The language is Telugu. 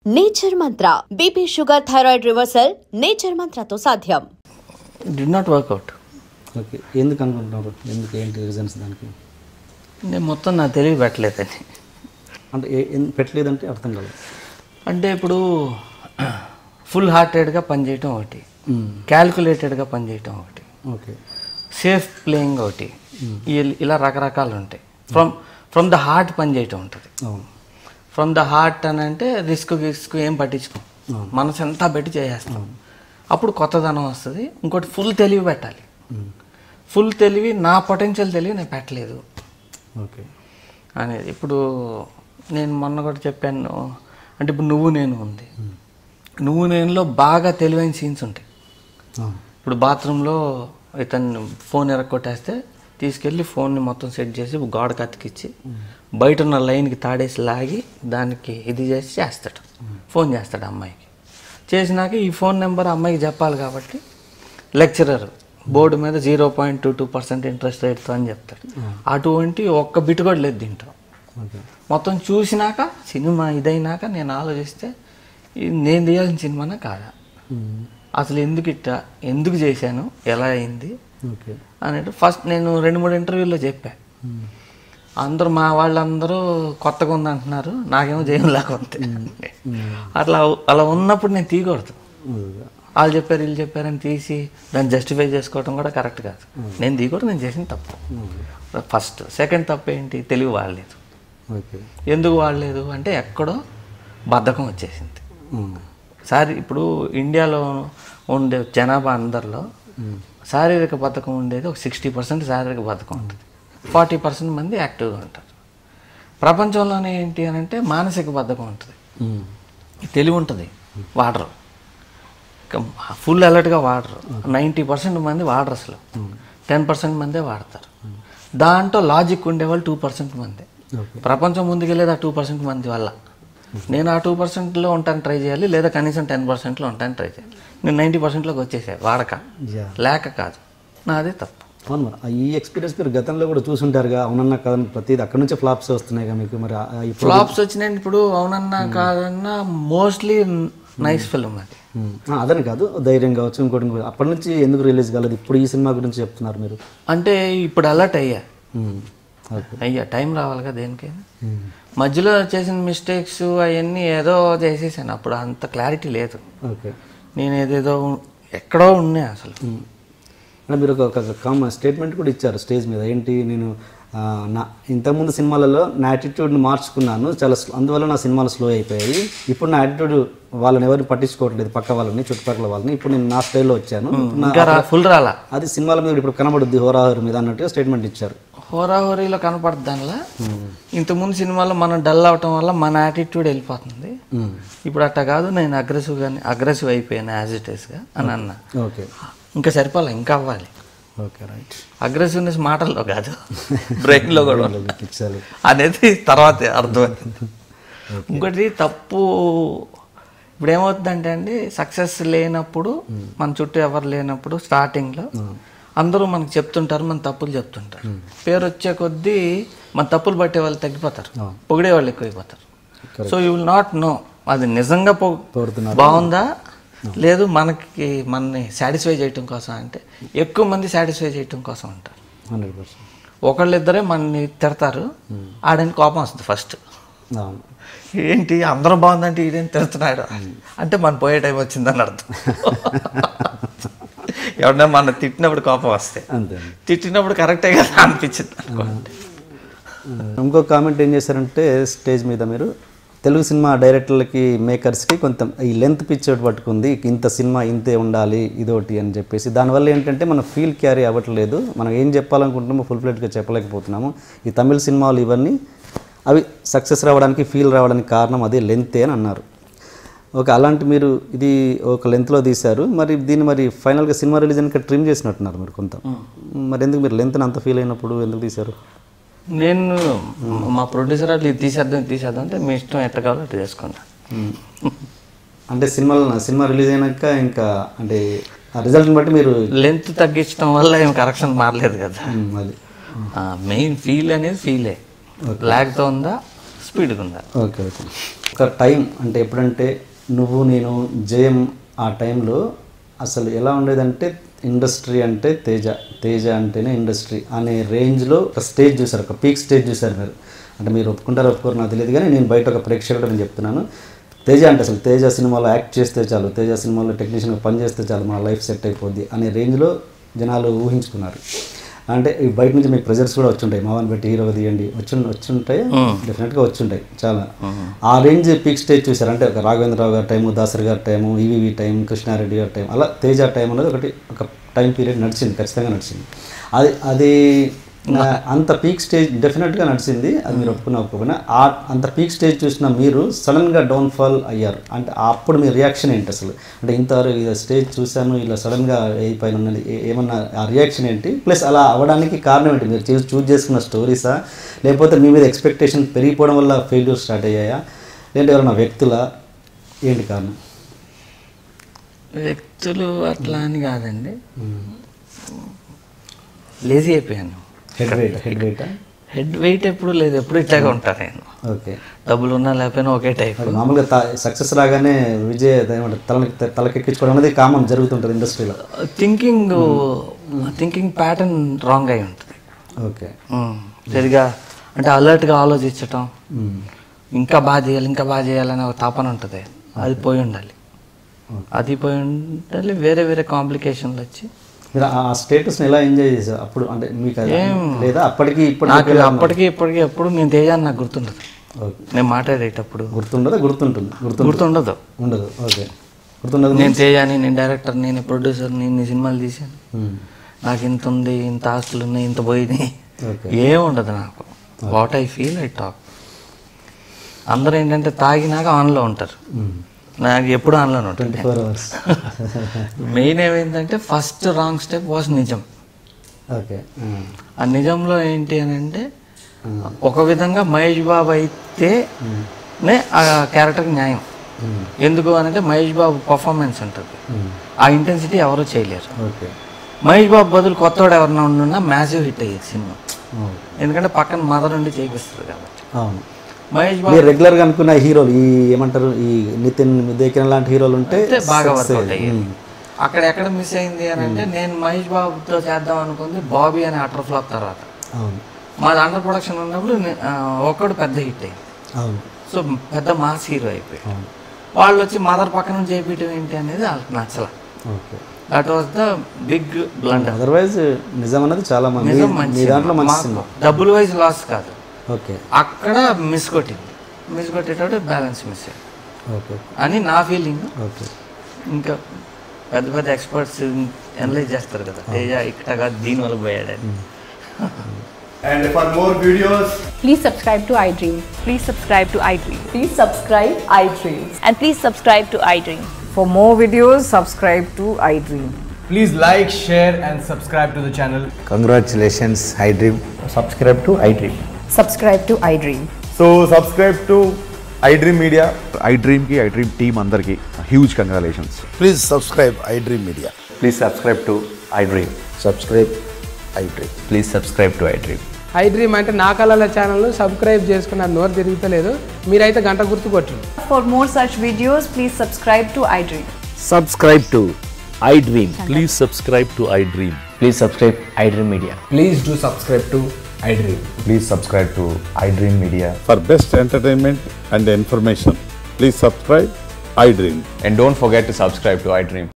Nature Mantra BP sugar thyroid reversal nature మంత్రతో సాధ్యం. Did not work out. ఓకే, ఎందుకు అనుకుంటున్నారు? ఎందుకు, ఏంటి రీజన్స్ దానికి? నేను మొత్తం నాకు తెలివి పెట్టలేదని. అంటే పెట్టలేదంటే అర్థం కాదు. అంటే ఇప్పుడు ఫుల్ హార్టెడ్గా పనిచేయటం ఒకటి, క్యాల్కులేటెడ్గా పనిచేయటం ఒకటి, ఓకే, సేఫ్ ప్లేయింగ్ ఒకటి, ఇలా రకరకాలు ఉంటాయి. ఫ్రమ్ ద హార్ట్ పనిచేయటం ఉంటుంది. అవును. ఫ్రమ్ ద హార్ట్ అని అంటే రిస్క్ ఏం పట్టించుకోం, మనసు ఎంత పెట్టి చేసేస్తాం. అప్పుడు కొత్తదనం వస్తుంది. ఇంకోటి ఫుల్ తెలివి పెట్టాలి. ఫుల్ తెలివి, నా పొటెన్షియల్ తెలివి నేను పెట్టలేదు ఓకే అనేది. ఇప్పుడు నేను మొన్న కూడా చెప్పాను, అంటే ఇప్పుడు నువ్వు నేను ఉంది, నువ్వు నేనులో బాగా తెలివైన సీన్స్ ఉంటాయి. ఇప్పుడు బాత్రూంలో ఇతను ఫోన్ ఎరగొట్టేస్తే తీసుకెళ్ళి ఫోన్ని మొత్తం సెట్ చేసి గోడకు అతికిచ్చి బయట ఉన్న లైన్కి తాడేసి లాగి దానికి ఇది చేసి చేస్తాడు, ఫోన్ చేస్తాడు అమ్మాయికి. చేసినాక ఈ ఫోన్ నెంబర్ అమ్మాయికి చెప్పాలి కాబట్టి లెక్చరర్ బోర్డు మీద 0.22% ఇంట్రెస్ట్ రేట్తో అని చెప్తాడు. అటువంటి ఒక్క బిట్ కూడా లేదు దీంట్లో. మొత్తం చూసినాక సినిమా ఇదైనాక నేను ఆలోచిస్తే నేను తీయాల్సిన సినిమానా కాదా, అసలు ఎందుకు చేశాను, ఎలా అయింది అనేది ఫస్ట్ నేను 2-3 ఇంటర్వ్యూల్లో చెప్పా. అందరూ మా వాళ్ళందరూ కొత్తగా ఉందంటున్నారు, నాకేమో జయం లాగా ఉంది. అలా ఉన్నప్పుడు నేను తీయకూడదు. వాళ్ళు చెప్పారు వీళ్ళు చెప్పారని తీసి దాన్ని జస్టిఫై చేసుకోవడం కూడా కరెక్ట్ కాదు. నేను తీయకూడదు, నేను చేసిన తప్పు ఫస్ట్. సెకండ్ తప్పు ఏంటి, తెలివి వాడలేదు. ఎందుకు వాడలేదు అంటే ఎక్కడో బద్ధకం వచ్చేసింది. ఇప్పుడు ఇండియాలో ఉండే జనాభా అందరిలో శారీరక బద్ధకం ఉండేది ఒక 60% శారీరక బద్ధకం ఉంటుంది, 40% మంది యాక్టివ్గా ఉంటారు. ప్రపంచంలోనే ఏంటి అని అంటే మానసిక బద్ధకం ఉంటుంది, తెలివి ఉంటుంది, వాడరు, ఫుల్ అలర్ట్గా వాడరు. 90% మంది వాడరు, అసలు 10% మందే వాడతారు. దాంట్లో లాజిక్ ఉండేవాళ్ళు 2% మంది. ప్రపంచం ముందుకెళ్ళేది ఆ 2% మంది వల్ల. నేను ఆ 2%లో ఉంటాను ట్రై చేయాలి, లేదా కనీసం 10%లో ఉంటాను ట్రై చేయాలి. నేను 90%లోకి వచ్చేసాను, వాడక లేక కాదు, నాదే తప్పు. అవును, మరి ఈ ఎక్స్పీరియన్స్ మీరు గతంలో కూడా చూసుంటారుగా. అవునన్నా కాదన్న ప్రతిదీ అక్కడ నుంచే ఫ్లాప్స్ వస్తున్నాయి మీకు. మరి ఫ్లాప్స్ వచ్చినాయి. ఇప్పుడు అవునన్నా కాదన్నా మోస్ట్లీ నైస్ ఫిల్మ్ అది. అదని కాదు, ధైర్యం కావచ్చు, ఇంకోటి అప్పటి నుంచి ఎందుకు రిలీజ్ కాలేదు? ఇప్పుడు ఈ సినిమా గురించి చెప్తున్నారు మీరు. అంటే ఇప్పుడు అలర్ట్ అయ్యా, టైం రావాలిగా దేనికైనా. మధ్యలో చేసిన మిస్టేక్స్ అవన్నీ ఏదో చేసేసాను, అప్పుడు అంత క్లారిటీ లేదు. ఓకే, నేను ఏదేదో ఎక్కడో ఉన్నాయి అసలు. మీరు ఒక స్టేట్మెంట్ కూడా ఇచ్చారు స్టేజ్ మీద. ఏంటి, నేను ఇంతకుముందు సినిమాలలో నా యాటిట్యూడ్ని మార్చుకున్నాను చాలా, అందువల్ల నా సినిమాలు స్లో అయిపోయాయి. ఇప్పుడు నా యాటిట్యూడ్ వాళ్ళని ఎవరిని పట్టించుకోవట్లేదు, పక్క వాళ్ళని, చుట్టుపక్కల వాళ్ళని. ఇప్పుడు నేను నా స్టైల్లో వచ్చాను, ఫుల్ రాలా. అది సినిమాల మీద ఇప్పుడు కనబడుద్ది, హోరాహోరీ మీద అన్నట్టుగా స్టేట్మెంట్ ఇచ్చారు. హోరాహోరీలో కనపడుతుంది. దానిలో ఇంతకుముందు సినిమాలో మనం డల్ అవటం వల్ల మన యాటిట్యూడ్ వెళ్ళిపోతుంది. ఇప్పుడు అట్టా కాదు, నేను అగ్రెసివ్ అయిపోయాను యాజ్ ఇట్ ఈస్గా అని అన్నా. ఓకే, ఇంకా సరిపోలే, ఇంకా అవ్వాలి. Okay, right. అగ్రెసివ్నెస్ మాటల్లో కాదు, బ్రెయిన్లో కూడా అనేది తర్వాత అర్థమవుతుంది. ఇంకోటి తప్పు ఇప్పుడు ఏమవుతుందంటే అండి, సక్సెస్ లేనప్పుడు, మన చుట్టూ ఎవరు లేనప్పుడు స్టార్టింగ్లో అందరూ మనకు చెప్తుంటారు, మన తప్పులు చెప్తుంటారు. పేరు వచ్చే కొద్దీ మన తప్పులు పట్టే వాళ్ళు తగ్గిపోతారు, పొగిడే వాళ్ళు ఎక్కువైపోతారు. So you will not know అది నిజంగా బాగుందా లేదు, మనని సాటిస్ఫై చేయటం కోసం అంటే ఎక్కువ మంది సాటిస్ఫై చేయటం కోసం ఉంటారు. 100%. ఒకళ్ళిద్దరే మనని తిడతారు, ఆడని కోపం వస్తుంది ఫస్ట్. ఏంటి అందరూ బాగుందంటే ఈడేం తిడుతున్నాడు అంటే మన పోయే టైం వచ్చిందని అర్థం. ఎవరన్నా మన తిట్టినప్పుడు కోపం వస్తే, తిట్టినప్పుడు కరెక్టే కదా అనిపించింది అనుకోండి. ఇంకో కామెంట్ ఏం చేశారంటే స్టేజ్ మీద మీరు, తెలుగు సినిమా డైరెక్టర్లకి, మేకర్స్కి కొంత ఈ లెంత్ పిక్చర్ పట్టుకుంది, ఇంత సినిమా ఇంతే ఉండాలి ఇదోటి అని చెప్పేసి. దానివల్ల ఏంటంటే మన ఫీల్ క్యారీ అవ్వట్లేదు, మనం ఏం చెప్పాలనుకుంటున్నామో ఫుల్ ఫ్లెడ్జ్గా చెప్పలేకపోతున్నాము. ఈ తమిళ సినిమాలు ఇవన్నీ అవి సక్సెస్ రావడానికి, ఫీల్ రావడానికి కారణం అదే లెంతే అని అన్నారు. ఓకే, అలాంటి మీరు ఇది ఒక లెంత్లో తీశారు, మరి దీన్ని మరి ఫైనల్గా సినిమా రిలీజ్ అని ట్రిమ్ చేసినట్టున్నారు మీరు కొంత. మరి ఎందుకు మీరు లెంత్ని అంత ఫీల్ అయినప్పుడు ఎందుకు తీశారు? నేను మా ప్రొడ్యూసర్ అట్లా ఇది తీసేద్దాం అంటే మీ ఇష్టం ఎట్లా కావాలో అట్లా చేసుకున్నా. అంటే సినిమా రిలీజ్ అయినాక ఇంకా అంటే ఆ రిజల్ట్ని బట్టి మీరు లెంత్ తగ్గించడం వల్ల ఏం కరెక్షన్ మారలేదు కదా. అది మెయిన్ ఫీల్ అనేది ఫీలే. బ్లాక్తో ఉందా, స్పీడ్గా ఉండాలి. Okay okay. ఒక టైం అంటే ఎప్పుడంటే నువ్వు నేను జయం ఆ టైంలో అసలు ఎలా ఉండేదంటే ఇండస్ట్రీ అంటే తేజ అంటేనే ఇండస్ట్రీ అనే రేంజ్లో ఒక స్టేజ్ చూసారు, ఒక పీక్ స్టేజ్ చూసారు మీరు. అంటే మీరు ఒప్పుకుంటారో ఒప్పుకోరు నాకు తెలియదు, కానీ నేను బయట ఒక ప్రేక్షకుడు నేను చెప్తున్నాను. తేజ అంటే అసలు తేజ సినిమాలో యాక్ట్ చేస్తే చాలు, తేజ సినిమాలో టెక్నీషియన్గా పనిచేస్తే చాలు, మన లైఫ్ సెట్ అయిపోద్ది అనే రేంజ్లో జనాలు ఊహించుకున్నారు. అంటే బయట నుంచి మీకు ప్రెజర్స్ కూడా వచ్చుంటాయి, మావన్ పెట్టి హీరో తీయండి వచ్చుంటాయి, డెఫినెట్గా వచ్చుంటాయి చాలా. ఆ రేంజ్ పీక్ స్టేజ్ చూసారు. అంటే ఒక రాఘవేంద్రరావు గారి టైము, దాసరి గారి టైము, ఈవీవి టైం, కృష్ణారెడ్డి గారి టైం, అలా తేజ టైం అనేది ఒక టైం పీరియడ్ నడిచింది, ఖచ్చితంగా నడిచింది. అది అంత పీక్ స్టేజ్ డెఫినెట్గా నడిచింది, అది మీరు ఒప్పుకున్నా. అంత పీక్ స్టేజ్ చూసిన మీరు సడన్గా డౌన్ఫాల్ అయ్యారు అంటే అప్పుడు మీ రియాక్షన్ ఏంటి అసలు? అంటే ఇంతవరకు ఇలా స్టేజ్ చూశాను, ఇలా సడన్గా అయిపోయిన ఉన్నది, ఏమన్నా ఆ రియాక్షన్ ఏంటి? ప్లస్ అలా అవ్వడానికి కారణం ఏంటి? మీరు చూజ్ చేసుకున్న స్టోరీసా, లేకపోతే మీ మీద ఎక్స్పెక్టేషన్ పెరిగిపోవడం వల్ల ఫెయిల్యూర్ స్టార్ట్ అయ్యాయా, లేదంటే ఎవరైనా వ్యక్తుల, ఏంటి కారణం? వ్యక్తులు అట్లా అని కాదండి, లేజీ అయిపోయాను. హెడ్ వెయిట్ ఎప్పుడు లేదు, ఎప్పుడు ఇట్లాగే ఉంటాను నేను. ఓకే. డబ్బులు ఉన్నా లేకపోయినా ఒకే టైప్. మామూలుగా సక్సెస్ రాగానే విజయ్ తలకెక్కించుకోవడం అనేది కామన్ జరుగుతుంటుంది ఇండస్ట్రీలో. థింకింగ్ ప్యాటర్న్ రాంగ్ అయి ఉంటుంది. ఓకే. సరిగా అంటే అలర్ట్గా ఆలోచించటం, ఇంకా బాగా చేయాలనే ఒక తాపన ఉంటుంది, అది పోయి ఉండాలి. వేరే వేరే కాంప్లికేషన్లు వచ్చి మీరు ఆ స్టేటస్ని ఎలా ఎంజాయ్ చేశారు అప్పుడు? అంటే మీకు లేదా అప్పటికి అప్పటికి ఎప్పుడు నేను తేజాన్ని నాకు గుర్తుండదు. నేను మాట్లాడేటప్పుడు గుర్తుండదు. ఉండదు. ఓకే. గుర్తుండదు. నేను తేజాని, నేను డైరెక్టర్, నేను ప్రొడ్యూసర్ని, ఇన్ని సినిమాలు తీశాను, నాకు ఇంత ఉంది, ఇంత ఆస్తులు ఉన్నాయి, ఇంత పోయినాయి, ఏముండదు నాకు. What I feel I talk. అందరూ ఏంటంటే తాగినాక ఆన్లో ఉంటారు, నాకు ఎప్పుడు ఆన్లోనే ఉంటుంది. మెయిన్ ఏమైందంటే ఫస్ట్ రాంగ్ స్టెప్ వాజ్ నిజం. ఓకే. ఆ నిజంలో ఏంటి అని అంటే ఒక విధంగా మహేష్ బాబు అయితేనే ఆ క్యారెక్టర్కి న్యాయం. ఎందుకు అని అంటే మహేష్ బాబు పర్ఫార్మెన్స్ ఉంటుంది, ఆ ఇంటెన్సిటీ ఎవరూ చేయలేరు. మహేష్ బాబు బదులు కొత్తవాడు ఎవరన్నా ఉండున్నా మ్యాసివ్ హిట్ అయ్యేది సినిమా, ఎందుకంటే పక్కన మదర్ నుండి చేపిస్తుంది కాబట్టి. మహేష్ బాబు రెగ్యులర్గా అనుకున్న హీరోలు ఈ ఏమంటారు, ఈ నితిన్ దేకిన లాంటి హీరోలు ఉంటే బాగా వర్కౌట్ అయ్యేది. అక్కడ ఎక్కడ మిస్ అయింది అని అంటే నేను మహేష్ బాబుతో చేద్దాం అనుకుంది బాబీ అనే అటర్ ఫ్లాప్ తర్వాత. మాది అండర్ ప్రొడక్షన్ ఉన్నప్పుడు ఒక్కడు పెద్ద హిట్ అయింది, సో పెద్ద మాస్ హీరో అయిపోయాడు. వాళ్ళు వచ్చి మదర్ పక్కన చేపించడం ఏంటి అనేది వాళ్ళకి నచ్చల. That was the big blunder. Otherwise నిజం అనేది చాలా మంది దాంట్లో డబ్బుల్ వైజ్ లాస్ కాదు. ఓకే. అక్కడ మిస్ కొట్టేటప్పుడు బ్యాలెన్స్ మిస్ అయ్యాడు అని నా ఫీలింగ్. ఓకే. ఇంకా పెద్ద పెద్ద ఎక్స్పర్ట్స్ అనలైజ్ చేస్తారు కదా, తేజ ఇక్కడ దీనివల్ల పోయాడని. And for more videos, please subscribe to iDream. Please subscribe to iDream. Please subscribe iDream. And please subscribe to iDream. For more videos, subscribe to iDream. please like, share and subscribe to the channel. Congratulations, iDream. Subscribe to iDream. Subscribe to iDream. So subscribe to iDream Media. iDream ki iDream team andarki huge congratulations. Please subscribe iDream Media. Please subscribe to iDream. Subscribe iDream. Please subscribe to iDream. iDream అంటే నా కళల ఛానల్ సబ్స్క్రైబ్ చేసుకున్న నోరు తిరుగుతలేదు, మీరైతే గంట గుర్తు కొట్టండి. For more such videos, please subscribe to iDream. Subscribe to iDream. Please subscribe to iDream. Please subscribe iDream Media. Please do subscribe to iDream. Please subscribe to iDream Media. For best entertainment and information, please subscribe iDream. And don't forget to subscribe to iDream.